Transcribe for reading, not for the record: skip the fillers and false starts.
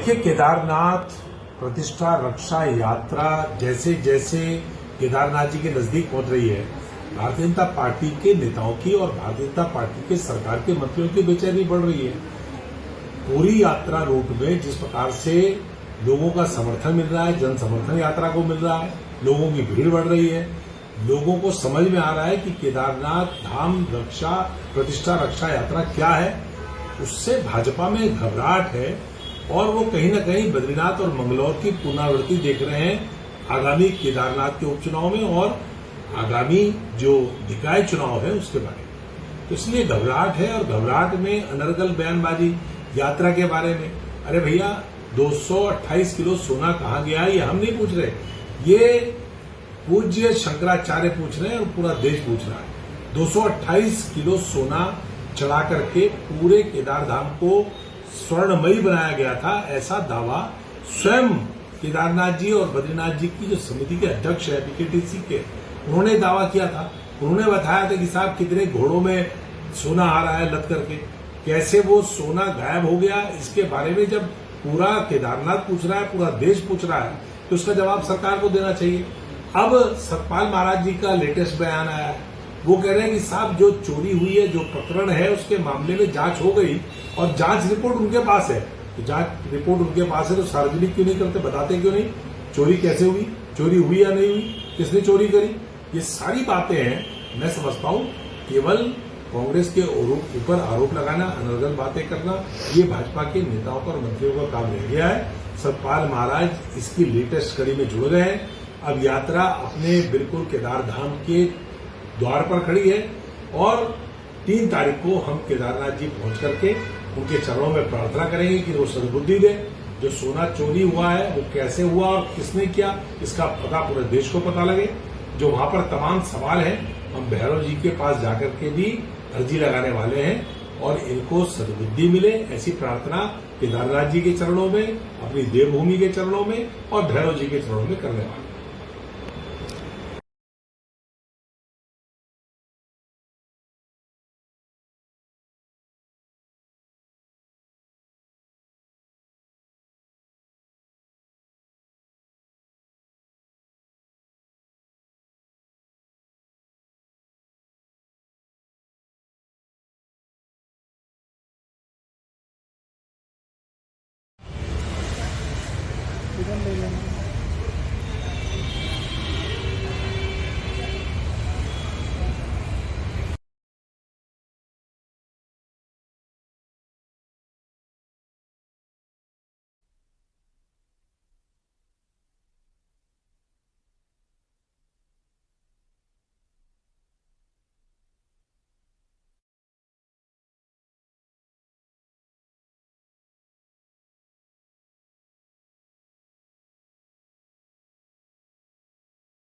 देखिए, केदारनाथ प्रतिष्ठा रक्षा यात्रा जैसे जैसे केदारनाथ जी के नजदीक पहुंच रही है, भारतीय जनता पार्टी के नेताओं की और भारतीय जनता पार्टी के सरकार के मंत्रियों की बेचैनी बढ़ रही है। पूरी यात्रा रूट में जिस प्रकार से लोगों का समर्थन मिल रहा है, जन समर्थन यात्रा को मिल रहा है, लोगों की भीड़ बढ़ रही है, लोगों को समझ में आ रहा है कि केदारनाथ धाम रक्षा प्रतिष्ठा रक्षा यात्रा क्या है। उससे भाजपा में घबराहट है और वो कहीं न कहीं बद्रीनाथ और मंगलौर की पुनरावृत्ति देख रहे हैं आगामी केदारनाथ के उपचुनाव में और आगामी जो निकाय चुनाव है उसके बारे में। तो इसलिए घबराहट है और घबराहट में अनर्गल बयानबाजी यात्रा के बारे में। अरे भैया, 228 किलो सोना कहाँ गया ये हम नहीं पूछ रहे, ये पूज्य शंकराचार्य पूछ रहे हैं और पूरा देश पूछ रहा है। 228 किलो सोना चढ़ा करके पूरे केदार धाम को स्वर्णमयी बनाया गया था, ऐसा दावा स्वयं केदारनाथ जी और बद्रीनाथ जी की जो समिति के अध्यक्ष है बीकेटीसी के, उन्होंने दावा किया था। उन्होंने बताया था कि साहब कितने घोड़ों में सोना आ रहा है लद करके, कैसे वो सोना गायब हो गया। इसके बारे में जब पूरा केदारनाथ पूछ रहा है, पूरा देश पूछ रहा है, तो उसका जवाब सरकार को देना चाहिए। अब सतपाल महाराज जी का लेटेस्ट बयान आया है, वो कह रहे हैं कि साहब जो चोरी हुई है, जो प्रकरण है, उसके मामले में जांच हो गई और जांच रिपोर्ट उनके पास है। तो जांच रिपोर्ट उनके पास है तो सार्वजनिक क्यों नहीं करते, बताते क्यों नहीं? चोरी कैसे हुई, चोरी हुई या नहीं हुई, किसने चोरी करी, ये सारी बातें हैं। मैं समझता हूं केवल कांग्रेस के ऊपर आरोप लगाना, अनर्गल बातें करना, ये भाजपा के नेताओं और मंत्रियों का काम रह गया है। सतपाल महाराज इसकी लेटेस्ट कड़ी में जुड़ गए हैं। अब यात्रा अपने बिल्कुल केदार धाम के द्वार पर खड़ी है और 3 तारीख को हम केदारनाथ जी पहुंच करके उनके चरणों में प्रार्थना करेंगे कि वो सद्बुद्धि दे। जो सोना चोरी हुआ है वो कैसे हुआ और किसने किया, इसका पता पूरे देश को पता लगे। जो वहां पर तमाम सवाल हैं, हम भैरव जी के पास जाकर के भी अर्जी लगाने वाले हैं और इनको सद्बुद्धि मिले, ऐसी प्रार्थना केदारनाथ जी के चरणों में, अपनी देवभूमि के चरणों में और भैरव जी के चरणों में करने वाले। इधर ले लेना।